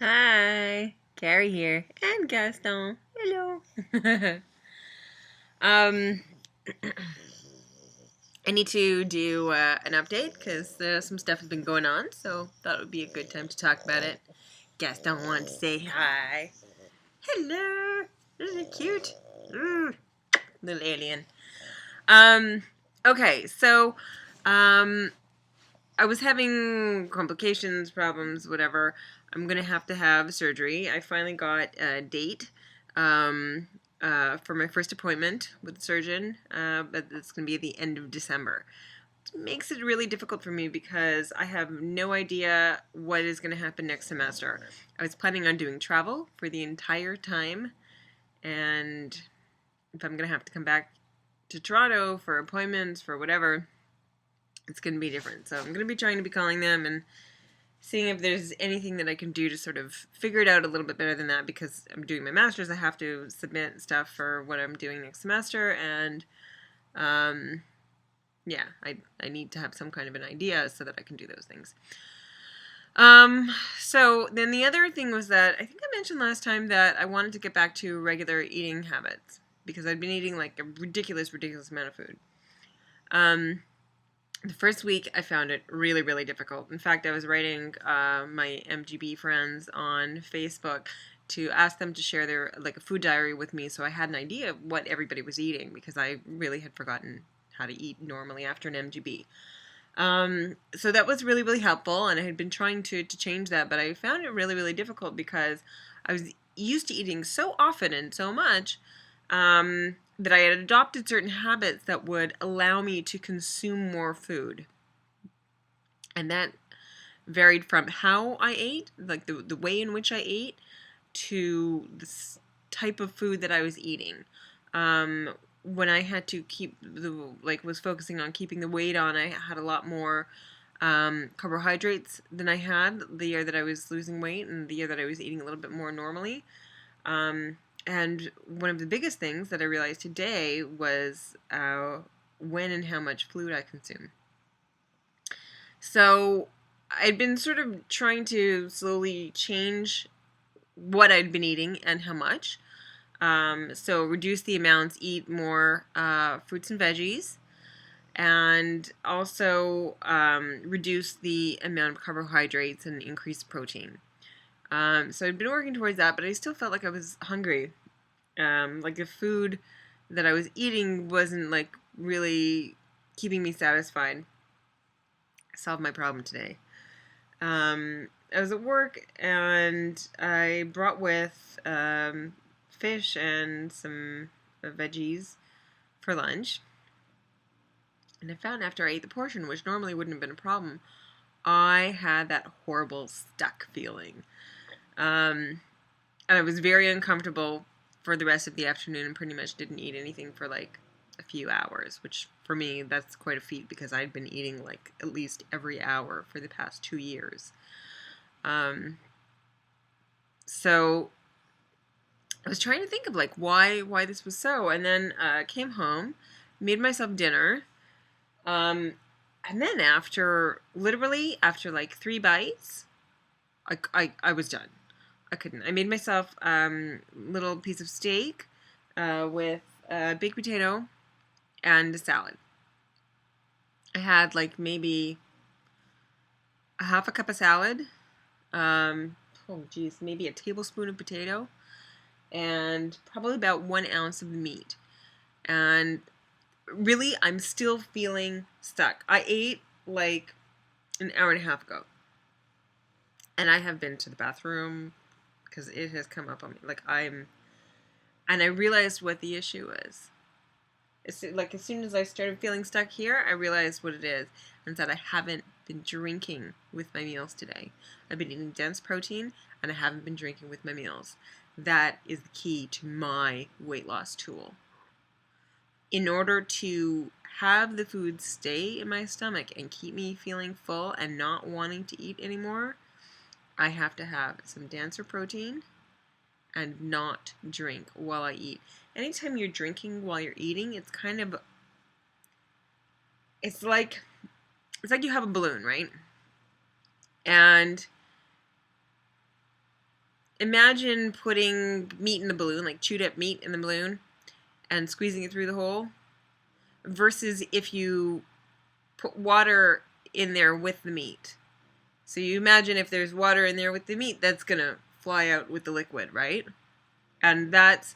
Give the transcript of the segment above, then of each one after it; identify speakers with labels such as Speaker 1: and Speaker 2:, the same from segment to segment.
Speaker 1: Hi, Carrie here, and Gaston. Hello. um, I need to do an update because some stuff has been going on, so thought it would be a good time to talk about it. Gaston wanted to say hi. Hello. Isn't it cute? Little alien. Um, okay, so um, I was having complications, problems, whatever. I'm gonna have to have surgery. I finally got a date um, for my first appointment with the surgeon, but it's gonna be at the end of December. It makes it really difficult for me because I have no idea what is gonna happen next semester. I was planning on doing travel for the entire time, and if I'm gonna have to come back to Toronto for appointments, for whatever, it's going to be different. So I'm going to be trying to be calling them and seeing if there's anything that I can do to sort of figure it out a little bit better than that, because I'm doing my master's. I have to submit stuff for what I'm doing next semester, and yeah, I need to have some kind of an idea so that I can do those things. So then the other thing was that I think I mentioned last time that I wanted to get back to regular eating habits because I'd been eating like a ridiculous amount of food. The first week I found it really, really difficult. In fact, I was writing my MGB friends on Facebook to ask them to share their like a food diary with me, so I had an idea of what everybody was eating because I really had forgotten how to eat normally after an MGB. So that was really, really helpful, and I had been trying to change that, but I found it really, really difficult because I was used to eating so often and so much that I had adopted certain habits that would allow me to consume more food. And that varied from how I ate, like the way in which I ate, to the type of food that I was eating. When I had to keep was focusing on keeping the weight on, I had a lot more carbohydrates than I had the year that I was losing weight and the year that I was eating a little bit more normally. And one of the biggest things that I realized today was when and how much food I consume. So I'd been sort of trying to slowly change what I'd been eating and how much. So reduce the amounts, eat more fruits and veggies, and also reduce the amount of carbohydrates and increase protein. So I'd been working towards that, but I still felt like I was hungry. Like the food that I was eating wasn't like really keeping me satisfied. I solved my problem today. I was at work and I brought with fish and some veggies for lunch. And I found after I ate the portion, which normally wouldn't have been a problem, I had that horrible stuck feeling. And I was very uncomfortable for the rest of the afternoon and pretty much didn't eat anything for like a few hours, which for me, that's quite a feat because I'd been eating like at least every hour for the past 2 years. So I was trying to think of like why this was so, and then came home, made myself dinner, and then after like 3 bites, I was done. I couldn't. I made myself little piece of steak with baked potato and a salad. I had like maybe a half a cup of salad, maybe a tablespoon of potato, and probably about 1 ounce of the meat. And really, I'm still feeling stuck. I ate like an hour and a half ago, and I have been to the bathroom because it has come up on me. And I realized what the issue is. It's like as soon as I started feeling stuck here, I realized what it is, and that I haven't been drinking with my meals today. I've been eating dense protein, and I haven't been drinking with my meals. That is the key to my weight loss tool. In order to have the food stay in my stomach and keep me feeling full and not wanting to eat anymore, I have to have some denser protein and not drink while I eat. Anytime you're drinking while you're eating, it's like you have a balloon, right? And imagine putting meat in the balloon, like chewed up meat in the balloon, and squeezing it through the hole, versus if you put water in there with the meat. So you imagine if there's water in there with the meat, that's going to fly out with the liquid, right? And that's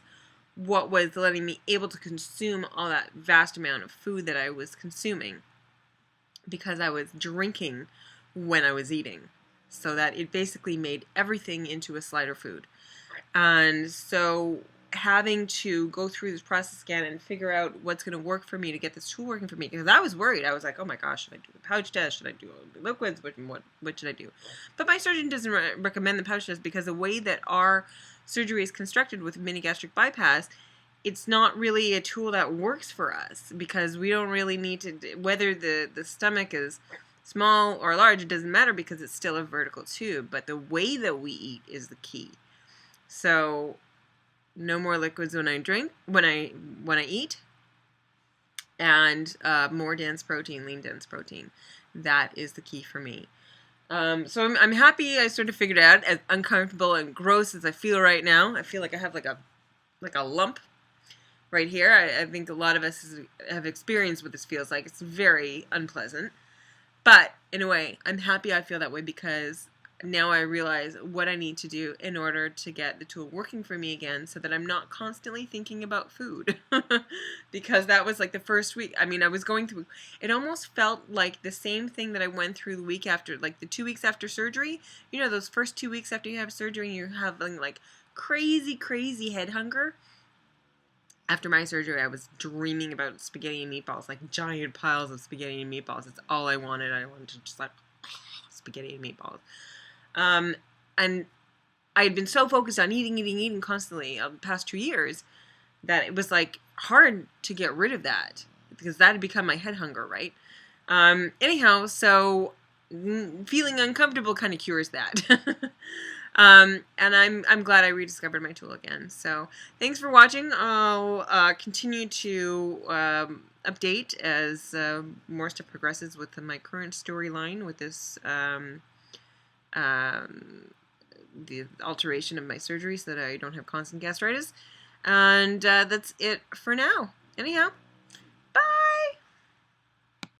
Speaker 1: what was letting me able to consume all that vast amount of food that I was consuming, because I was drinking when I was eating. So that it basically made everything into a slider food. And so having to go through this process again and figure out what's going to work for me to get this tool working for me, because I was worried. I was like, oh my gosh, should I do the pouch test? Should I do the liquids? What should I do? But my surgeon doesn't recommend the pouch test, because the way that our surgery is constructed with mini gastric bypass, it's not really a tool that works for us, because we don't really need to, whether the stomach is small or large, it doesn't matter, because it's still a vertical tube, but the way that we eat is the key. So no more liquids when I drink, when I eat, and more dense protein, lean dense protein. That is the key for me. So I'm happy I sort of figured it out. As uncomfortable and gross as I feel right now, I feel like I have like a lump right here. I think a lot of us have experienced what this feels like. It's very unpleasant. But in a way, I'm happy I feel that way, because now I realize what I need to do in order to get the tool working for me again, so that I'm not constantly thinking about food. Because that was like the first week. I mean, I was going through, it almost felt like the same thing that I went through the week after, like the 2 weeks after surgery. You know, those first 2 weeks after you have surgery and you're having like crazy head hunger. After my surgery, I was dreaming about spaghetti and meatballs, like giant piles of spaghetti and meatballs. It's all I wanted. I wanted to just like spaghetti and meatballs. And I had been so focused on eating constantly the past 2 years that it was like hard to get rid of that, because that had become my head hunger, right? Anyhow, so feeling uncomfortable kind of cures that. And I'm glad I rediscovered my tool again. So thanks for watching. I'll continue to update as more stuff progresses with my current storyline with this the alteration of my surgery, so that I don't have constant gastritis. And that's it for now. Anyhow,